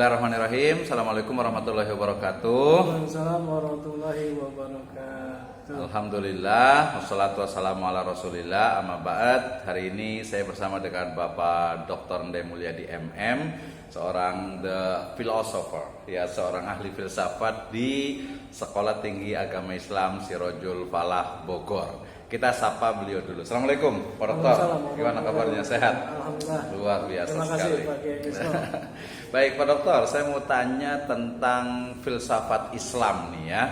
Bismillahirrahmanirrahim. Assalamualaikum warahmatullahi wabarakatuh. Waalaikumsalam warahmatullahi wabarakatuh. Alhamdulillah, wassalatu wassalamu ala rasulillah, amma ba'd. Hari ini saya bersama dengan Bapak Dr. Ndai Mulyadi MM, seorang the philosopher, ya, seorang ahli filsafat di Sekolah Tinggi Agama Islam Sirojul Falah Bogor. Kita sapa beliau dulu. Assalamualaikum Pak Dokter. Gimana kabarnya? Sehat? Alhamdulillah. Luar biasa Terima kasih, sekali. Pak Kiai Kisno. Baik Pak Dokter, saya mau tanya tentang filsafat Islam nih ya.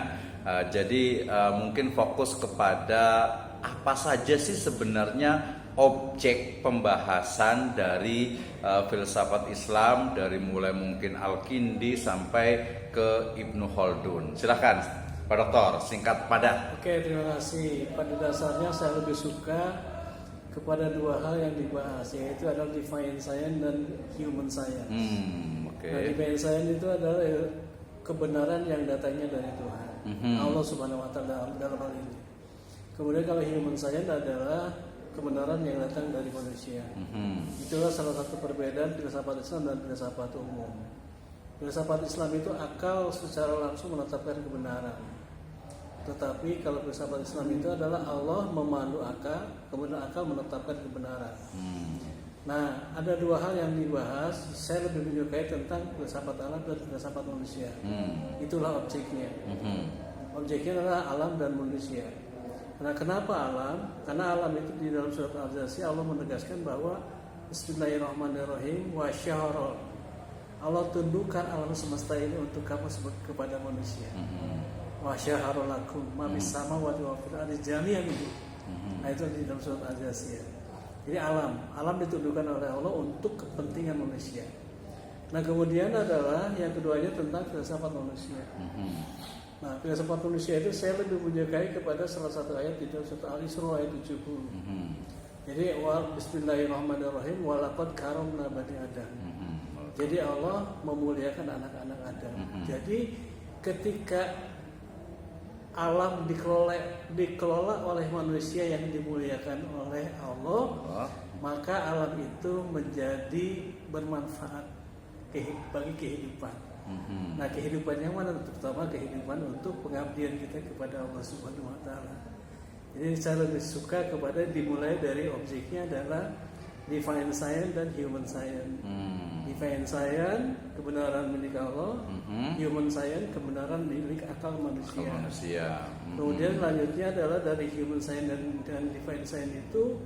Jadi mungkin fokus kepada apa saja sih sebenarnya objek pembahasan dari filsafat Islam, dari mulai mungkin Al-Kindi sampai ke Ibnu Khaldun. Silakan Pak Dokter, singkat padat. Oke, terima kasih. Pada dasarnya saya lebih suka kepada dua hal yang dibahas, yaitu adalah divine science dan human science. Nah, divine science itu adalah kebenaran yang datangnya dari Tuhan, Allah Subhanahu Wa Taala dalam hal ini. Kemudian kalau human science adalah kebenaran yang datang dari manusia. Itulah salah satu perbedaan filsafat Islam dan filsafat umum. Filsafat Islam itu akal secara langsung menetapkan kebenaran. Tetapi kalau filsafat Islam itu adalah Allah memandu akal, kemudian akal menetapkan kebenaran. Nah, ada dua hal yang dibahas. Saya lebih menyukai tentang filsafat alam dan filsafat manusia. Itulah objeknya. Objeknya adalah alam dan manusia. Nah, kenapa alam? Karena alam itu di dalam surat Al-Jasi Allah menegaskan bahwa Bismillahirrahmanirrahim wa syahara. Allah tundukkan alam semesta ini untuk kamu kepada manusia. Wa syahara lakum ma bis samawati wa fil ardi jami'an itu. Nah, itu di dalam surat Al-Jasiyah. Jadi alam ditundukkan oleh Allah untuk kepentingan manusia. Nah, kemudian adalah yang keduanya tentang filsafat manusia. Nah, filsafat manusia itu saya lebih menyukai kepada salah satu ayat di dalam surat Al-Isra ayat 70. Jadi Bismillahirrahmanirrahim wa laqad karamna bani Adam. Jadi Allah memuliakan anak-anak Adam. Jadi ketika alam dikelola oleh manusia yang dimuliakan oleh Allah, maka alam itu menjadi bermanfaat bagi kehidupan. Nah, kehidupan yang mana? Terutama kehidupan untuk pengabdian kita kepada Allah Subhanahu Wa Taala. Jadi saya lebih suka kepada dimulai dari objeknya adalah divine science dan human science. Divine science kebenaran milik Allah, human science kebenaran milik akal manusia. Kemudian lanjutnya adalah dari human science dan divine science itu,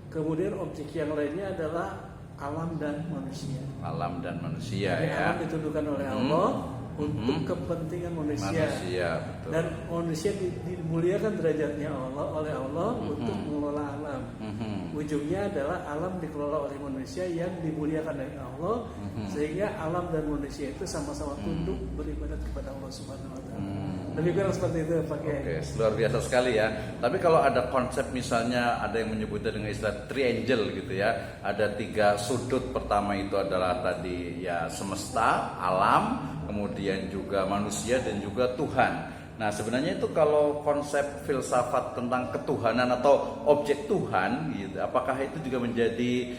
kemudian objek yang lainnya adalah alam dan manusia. Alam dan manusia. Jadi ya. alam ditundukkan oleh Allah untuk kepentingan manusia. Betul. Dan manusia dimuliakan derajatnya oleh Allah untuk mengelola alam. Ujungnya adalah alam dikelola oleh manusia yang dimuliakan oleh Allah, sehingga alam dan manusia itu sama-sama tunduk beribadat kepada Allah Subhanahu Wa Taala. Lebih kurang seperti itu, Pak Kiai. Oke, luar biasa sekali ya. Tapi kalau ada konsep misalnya ada yang menyebutnya dengan istilah triangle gitu ya. Ada 3 sudut. Pertama itu adalah tadi ya semesta, alam, kemudian juga manusia dan juga Tuhan. Nah, sebenarnya itu kalau konsep filsafat tentang ketuhanan atau objek Tuhan gitu, apakah itu juga menjadi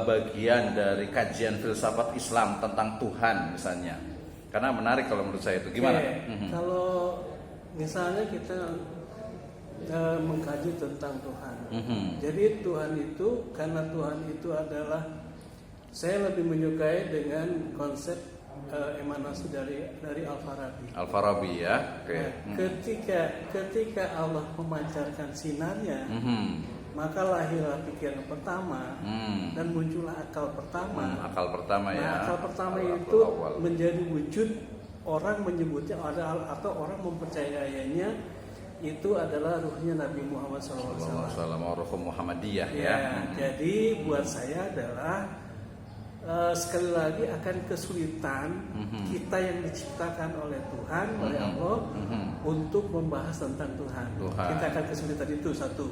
bagian dari kajian filsafat Islam tentang Tuhan misalnya? Karena menarik kalau menurut saya itu. Gimana? Kalau misalnya kita mengkaji tentang Tuhan. Jadi Tuhan itu, karena Tuhan itu adalah, saya lebih menyukai dengan konsep emanasi dari Al-Farabi. Al-Farabi ya. Oke. Nah, ketika Allah memancarkan sinarnya, maka lahirlah pikiran pertama dan muncullah akal pertama. Akal pertama ya. Akal pertama itu menjadi wujud, orang menyebutnya atau orang mempercayainya itu adalah ruhnya Nabi Muhammad SAW. Ruh Muhammadiyah ya. Jadi buat saya adalah sekali lagi akan kesulitan kita yang diciptakan oleh Tuhan, oleh Allah untuk membahas tentang Tuhan. Kita akan kesulitan itu satu.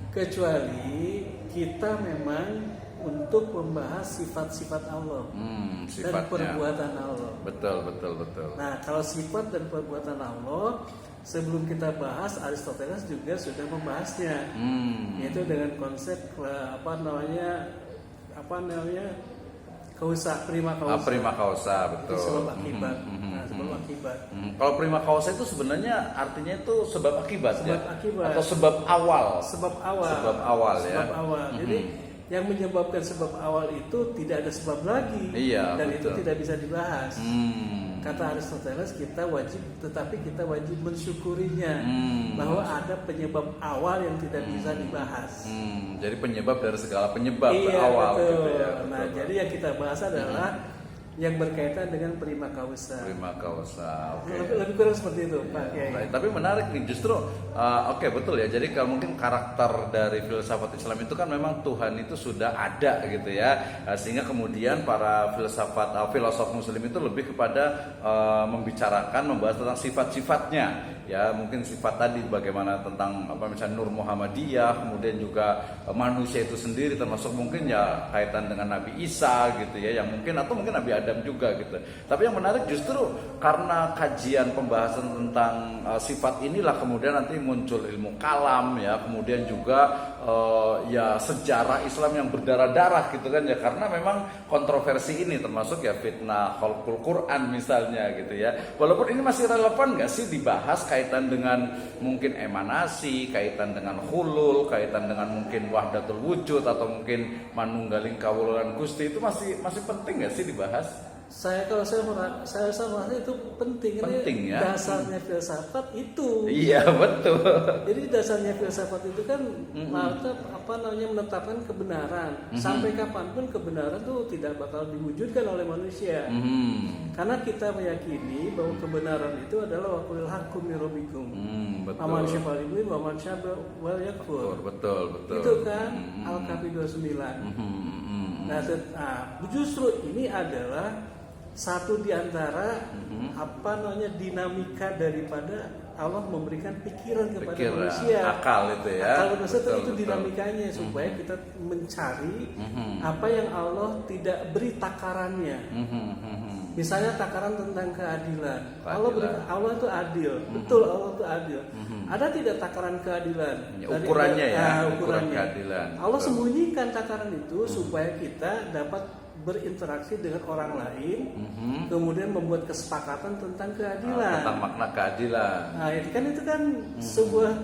Kecuali kita memang untuk membahas sifat-sifat Allah dan perbuatan Allah. Betul. Nah, kalau sifat dan perbuatan Allah, sebelum kita bahas, Aristoteles juga sudah membahasnya, yaitu dengan konsep prima causa. Prima causa, betul. Itu sebab akibat. Nah, sebab akibat. Kalau prima causa itu sebenarnya artinya itu sebab akibat, sebab akibat. Atau sebab awal. Sebab awal. Sebab awal ya. Sebab awal. Jadi yang menyebabkan sebab awal itu tidak ada sebab lagi. Iya, dan betul. itu tidak bisa dibahas. Kata Aristoteles, kita wajib mensyukurinya bahwa ada penyebab awal yang tidak bisa dibahas. Jadi penyebab dari segala penyebab awal. Betul. Gitu ya. Nah, jadi yang kita bahas adalah yang berkaitan dengan prima causa. Prima causa, oke. Lebih kurang seperti itu, Pak Kiai. Nah, tapi menarik nih, justru oke, betul ya. Jadi kalau mungkin karakter dari filsafat Islam itu kan memang Tuhan itu sudah ada gitu ya, sehingga kemudian para filosof Muslim itu lebih kepada membahas tentang sifat-sifatnya. Ya, mungkin sifat tadi bagaimana tentang misalnya Nur Muhammadiyah, kemudian juga manusia itu sendiri, termasuk mungkin ya kaitan dengan Nabi Isa gitu ya, yang mungkin atau mungkin Nabi Adam juga gitu. Tapi yang menarik justru karena kajian pembahasan tentang sifat inilah kemudian nanti muncul ilmu kalam ya, kemudian juga ya sejarah Islam yang berdarah-darah gitu kan ya, karena memang kontroversi ini termasuk ya fitnah khalqul Quran misalnya gitu ya. Walaupun ini masih relevan nggak sih dibahas kaitan dengan mungkin emanasi, kaitan dengan hulul, kaitan dengan mungkin wahdatul wujud atau mungkin manunggaling kawulan Gusti, itu masih penting nggak sih dibahas? Saya merasa itu penting ini ya. Dasarnya filsafat itu. Iya, betul. Jadi dasarnya filsafat itu kan menetapkan kebenaran. Sampai kapanpun kebenaran itu tidak bakal diwujudkan oleh manusia. Karena kita meyakini bahwa kebenaran itu adalah waqulil haqqu min rabbikum. Aman syafa'il wa man syafa'il yakfur. Betul. Itu kan Al-Kahfi 29. Nah, justru ini adalah satu di antara dinamika daripada Allah memberikan pikiran kepada manusia. Akal itu ya. Akal manusia itu dinamikanya supaya kita mencari apa yang Allah tidak beri takarannya. Misalnya takaran tentang keadilan. Allah itu adil. Betul, Allah itu adil. Ada tidak takaran keadilan? Ukurannya ukuran keadilan. Allah sembunyikan takaran itu supaya kita dapat berinteraksi dengan orang lain, kemudian membuat kesepakatan tentang keadilan. Tentang makna keadilan. Nah, itu kan sebuah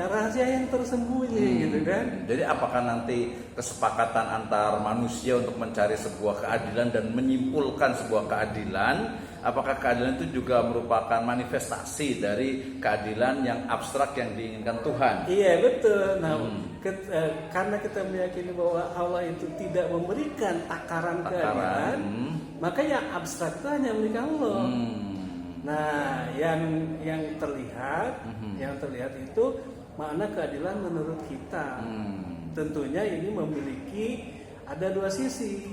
rahasia yang tersembunyi gitu kan. Jadi apakah nanti kesepakatan antar manusia untuk mencari sebuah keadilan dan menyimpulkan sebuah keadilan, apakah keadilan itu juga merupakan manifestasi dari keadilan yang abstrak yang diinginkan Tuhan? Iya, betul. Nah, karena kita meyakini bahwa Allah itu tidak memberikan takaran keadilan, maka yang abstrak itu hanya milik Allah. Nah, yang terlihat itu makna keadilan menurut kita. Tentunya ini memiliki ada dua sisi.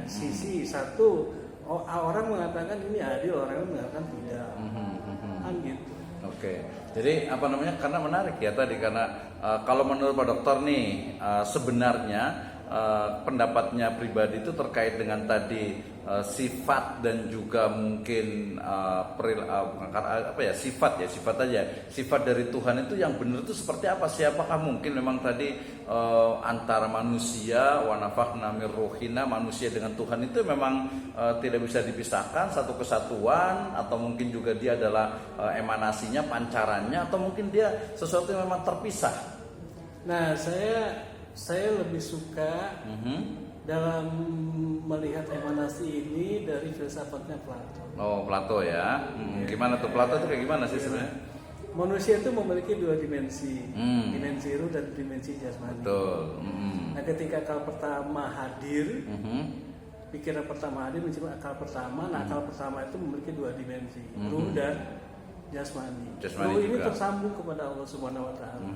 Sisi satu, orang mengatakan ini adil, orang mengatakan tidak. Gitu. Oke. Jadi karena menarik ya tadi, karena kalau menurut Pak Dokter nih sebenarnya pendapatnya pribadi itu terkait dengan tadi sifat dan juga mungkin sifat dari Tuhan itu yang benar itu seperti apa sih? Apakah mungkin memang tadi antara manusia wa nafakhna mir ruhina, manusia dengan Tuhan itu memang tidak bisa dipisahkan, satu kesatuan, atau mungkin juga dia adalah emanasinya, pancarannya, atau mungkin dia sesuatu yang memang terpisah? Nah, saya lebih suka dalam melihat emanasi ini dari filsafatnya Plato. Oh, Plato ya. Gimana tuh Plato itu kayak gimana sih sebenarnya? Manusia itu memiliki dua dimensi, dimensi ruh dan dimensi jasmani. Betul. Nah, ketika akal pertama hadir, pikiran pertama hadir menciptakan akal pertama. Nah, akal pertama itu memiliki dua dimensi, ruh dan jasmani. Ruh ini tersambung kepada Allah Subhanahu Wa Taala.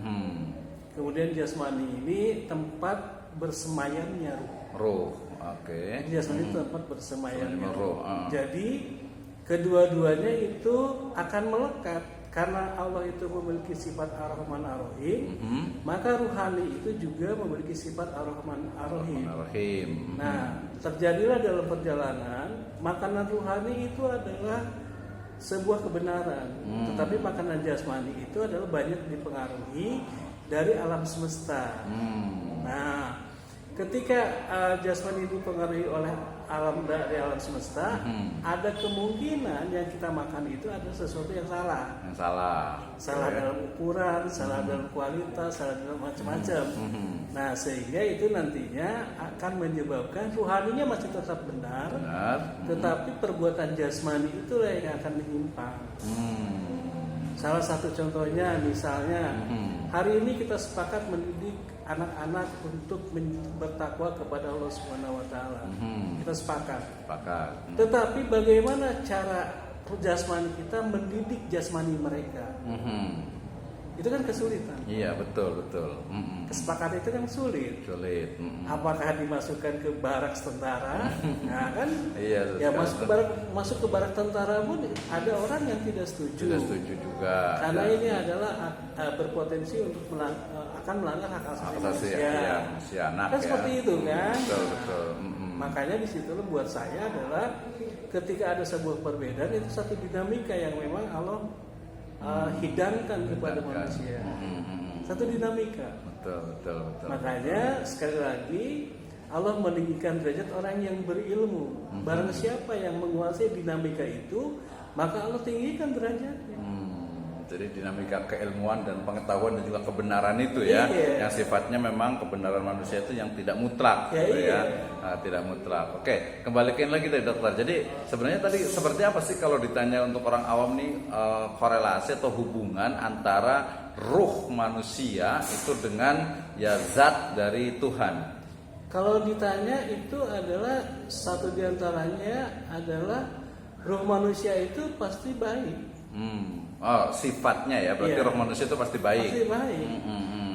Kemudian jasmani ini tempat bersemayamnya ruh. Oke. Jasmani itu tempat bersemayamnya ruh. Jadi kedua-duanya itu akan melekat karena Allah itu memiliki sifat Ar-Rahman Ar-Rahim, maka ruhani itu juga memiliki sifat Ar-Rahman Ar-Rahim. Nah, terjadilah dalam perjalanan makanan ruhani itu adalah sebuah kebenaran, tetapi makanan jasmani itu adalah banyak dipengaruhi dari alam semesta. Nah, ketika jasmani dipengaruhi oleh alam dari alam semesta, ada kemungkinan yang kita makan itu ada sesuatu yang salah. Yang salah. Salah dalam ukuran, salah dalam kualitas, salah dalam macam-macam. Nah, sehingga itu nantinya akan menyebabkan rohaninya masih tetap benar. Tetapi perbuatan jasmani itulah yang akan menyimpang. Salah satu contohnya misalnya hari ini kita sepakat mendidik anak-anak untuk bertakwa kepada Allah Subhanahu wa taala. Kita sepakat. Tetapi bagaimana cara jasmani kita mendidik jasmani mereka? Itu kan kesulitan. Iya, betul. Kesepakatan itu kan sulit. Apakah dimasukkan ke barak tentara? Nah kan, ya masuk ke barak tentara pun ada orang yang tidak setuju. Tidak setuju juga. Karena ini adalah berpotensi untuk akan melanggar hak asasi manusia. Anak, kan seperti itu kan. Betul. Makanya di situ buat saya adalah ketika ada sebuah perbedaan itu satu dinamika yang memang Allah hidangkan kepada manusia. Satu dinamika. Betul. Makanya sekali lagi Allah meninggikan derajat orang yang berilmu. Barang siapa yang menguasai dinamika itu, maka Allah tinggikan derajatnya. Jadi dinamika keilmuan dan pengetahuan dan juga kebenaran itu ya, yang sifatnya memang kebenaran manusia itu yang tidak mutlak, tidak mutlak. Oke, kembalikan lagi dari dokter. Jadi sebenarnya tadi seperti apa sih kalau ditanya untuk orang awam nih korelasi atau hubungan antara ruh manusia itu dengan zat dari Tuhan? Kalau ditanya itu adalah satu diantaranya adalah ruh manusia itu pasti baik. Sifatnya ya, berarti roh manusia itu pasti baik.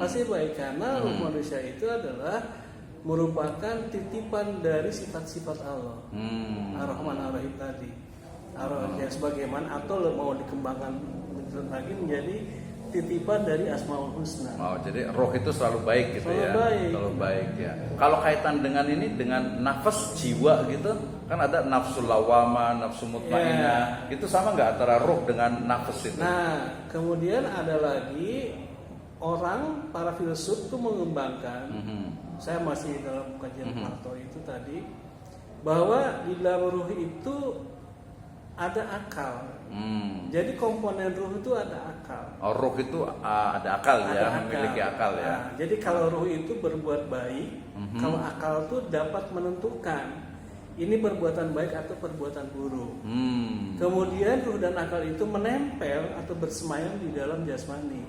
Pasti baik karena roh manusia itu adalah merupakan titipan dari sifat-sifat Allah. Ar-Rahman Ar-Rahim tadi. Yang sebagaimana atau mau dikembangkan lagi menjadi titipan dari Asmaul Husna. Jadi roh itu selalu baik gitu selalu baik ya. Kalau kaitan dengan ini dengan nafas jiwa gitu, kan ada nafsu lawama, nafsu mutmainah. Itu sama nggak antara roh dengan nafas itu? Nah, kemudian ada lagi para filsuf itu mengembangkan. Saya masih dalam kajian Plato itu tadi bahwa di dalam ruh itu ada akal. Jadi komponen ruh itu ada akal. Ruh itu ada akal memiliki akal ya. Nah, jadi kalau ruh itu berbuat baik, kalau akal itu dapat menentukan ini perbuatan baik atau perbuatan buruk. Kemudian ruh dan akal itu menempel atau bersemayam di dalam jasmani.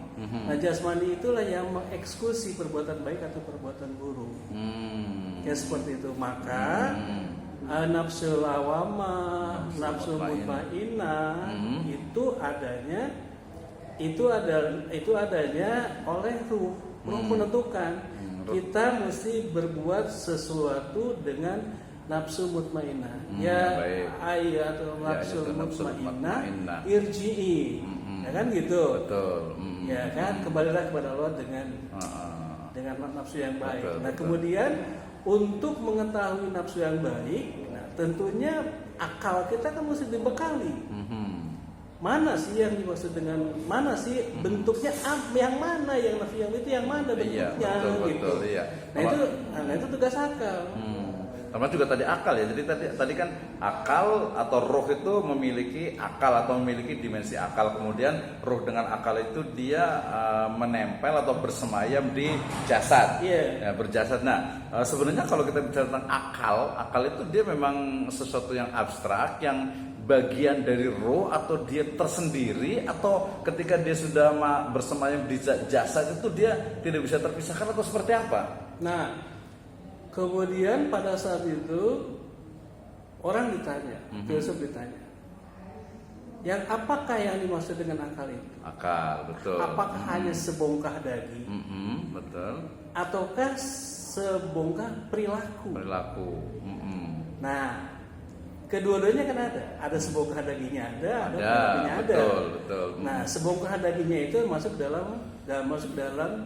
Nah, jasmani itulah yang mengeksekusi perbuatan baik atau perbuatan buruk. Ya seperti itu. Maka nafsu lawama, nafsu mutmainah itu adanya oleh ruh. Ruh menentukan kita mesti berbuat sesuatu dengan nafsu mutmainah. Atau nafsu mutmainah irji'i. Ya kan gitu. Betul. Ya kan, kembalilah kepada Allah dengan nafsu yang baik. Kemudian untuk mengetahui nafsu yang baik, tentunya akal kita kan mesti dibekali. Mana sih yang dimaksud dengan mana sih bentuknya yang mana yang nafsu yang itu yang mana bentuknya betul. Nah itu tugas akal. Sama juga tadi akal ya. Jadi tadi kan akal atau roh itu memiliki akal atau memiliki dimensi akal. Kemudian roh dengan akal itu dia menempel atau bersemayam di jasad. Berjasad. Nah, sebenarnya kalau kita bicara tentang akal itu dia memang sesuatu yang abstrak, yang bagian dari roh atau dia tersendiri, atau ketika dia sudah bersemayam di jasad itu dia tidak bisa terpisahkan atau seperti apa? Nah, kemudian pada saat itu orang ditanya, filsuf ditanya, yang apakah yang dimaksud dengan akal itu? Akal, betul. Apakah hanya sebongkah daging? Betul. Ataukah sebongkah perilaku? Nah, kedua-duanya kan ada sebongkah dagingnya ada perilakunya ada. Betul. Nah, sebongkah dagingnya itu masuk dalam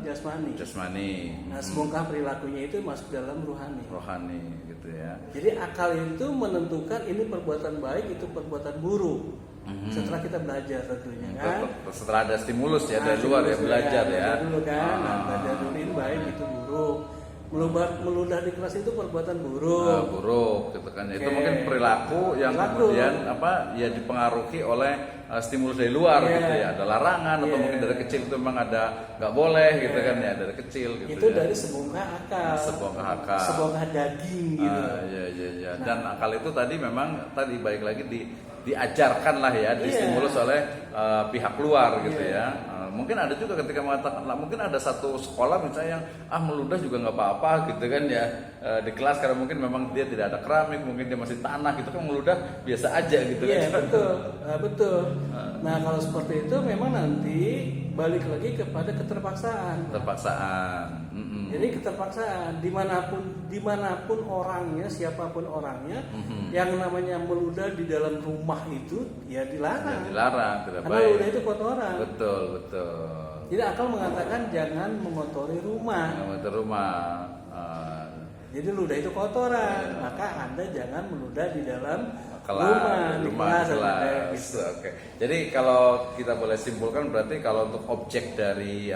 jasmani. Nah, sebongkah perilakunya itu masuk dalam rohani gitu ya. Jadi akal itu menentukan ini perbuatan baik, itu perbuatan buruk. Setelah kita belajar tentunya kan. Setelah ada stimulus ya dari luar ya, belajar ya. Dulu kan, belajar dulu ini baik itu buruk. Meludah di kelas itu perbuatan buruk. Buruk gitu kan. Itu Oke. mungkin perilaku yang kemudian ya dipengaruhi oleh stimulus dari luar gitu ya. Ada larangan atau mungkin dari kecil itu memang ada nggak boleh gitu kan ya, dari kecil gitu. Itu ya. dari sebongkah akal. Sebongkah daging gitu. Iya. Dan akal itu tadi memang baik lagi diajarkan lah ya, distimulus oleh pihak luar gitu ya. Mungkin ada juga ketika mengatakan mungkin ada satu sekolah misalnya yang meludah juga nggak apa-apa gitu kan ya, di kelas karena mungkin memang dia tidak ada keramik, mungkin dia masih tanah gitu kan, meludah biasa aja gitu Iya, kan. betul. Nah, kalau seperti itu memang nanti balik lagi kepada keterpaksaan. Jadi keterpaksaan dimanapun orangnya, siapapun orangnya, yang namanya meludah di dalam rumah itu ya dilarang. Tidak Karena baik. meludah itu kotoran. Betul. Jadi akal mengatakan jangan mengotori rumah. Jadi ludah itu kotoran, maka Anda jangan meludah di dalam rumah, kelas. Oke. Jadi kalau kita boleh simpulkan berarti kalau untuk objek dari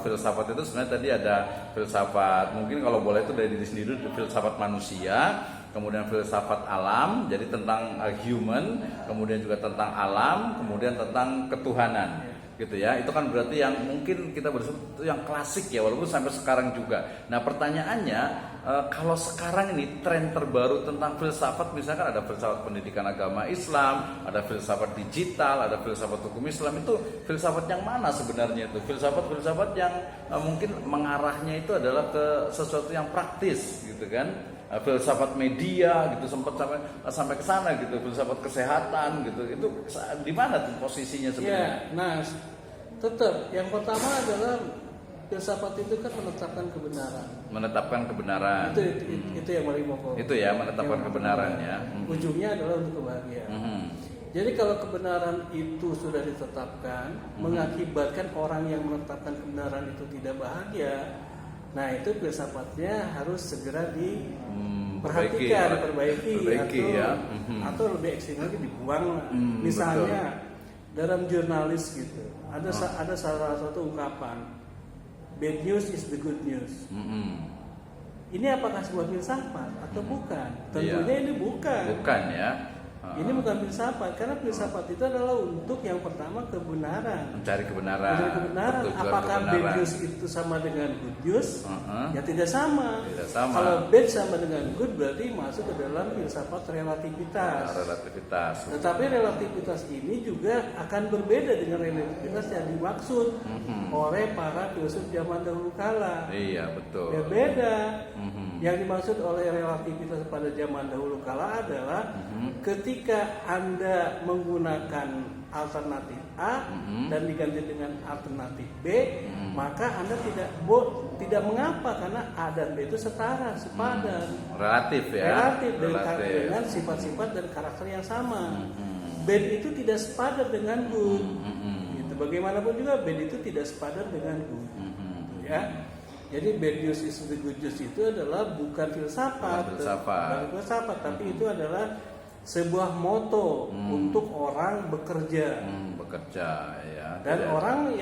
filsafat itu sebenarnya tadi ada filsafat, mungkin kalau boleh itu dari diri sendiri, filsafat manusia, kemudian filsafat alam, jadi tentang human, kemudian juga tentang alam, kemudian tentang ketuhanan. Gitu ya, itu kan berarti yang mungkin kita bersebut itu yang klasik ya, walaupun sampai sekarang juga. Nah pertanyaannya, kalau sekarang ini tren terbaru tentang filsafat, misalkan ada filsafat pendidikan agama Islam, ada filsafat digital, ada filsafat hukum Islam, itu filsafat yang mana sebenarnya itu? Filsafat yang mungkin mengarahnya itu adalah ke sesuatu yang praktis gitu kan. Filsafat media gitu sempat sampai ke sana gitu, filsafat kesehatan gitu, itu di mana tuh posisinya sebenarnya? Ya, nah tetap yang pertama adalah filsafat itu kan menetapkan kebenaran. Itu yang paling pokok. Itu ya, menetapkan kebenaran ya. Ujungnya adalah untuk kebahagiaan. Jadi kalau kebenaran itu sudah ditetapkan, mengakibatkan orang yang menetapkan kebenaran itu tidak bahagia, nah itu filsafatnya harus segera diperbaiki atau lebih ekstrim lagi dibuang. Misalnya dalam jurnalis gitu ada salah satu ungkapan, bad news is the good news. Ini apakah sebuah filsafat atau bukan? Tentunya ini bukan. Bukan ya. Ini bukan filsafat, karena filsafat itu adalah untuk yang pertama kebenaran. Mencari kebenaran. Apakah bad news itu sama dengan good news? Ya tidak sama. Tidak sama. Kalau bad sama dengan good berarti masuk ke dalam filsafat relativitas. Tetapi relativitas ini juga akan berbeda dengan relativitas yang dimaksud oleh para filsuf zaman dahulu kala. Iya, betul. Ya beda. Yang dimaksud oleh relativitas pada zaman dahulu kala adalah ketika Anda menggunakan alternatif A dan diganti dengan alternatif B, maka Anda tidak mengapa karena A dan B itu setara, sepadan. Relatif ya. Dengan sifat-sifat dan karakter yang sama. Bad itu tidak sepadan dengan good. Gitu. Bagaimanapun juga bad itu tidak sepadan dengan good. Ya. Jadi bad news is the good news itu adalah bukan filsafat, tapi itu adalah sebuah moto untuk orang bekerja. Ya. Dan orang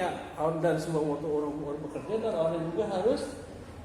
dan sebuah moto orang bekerja, dan orang juga harus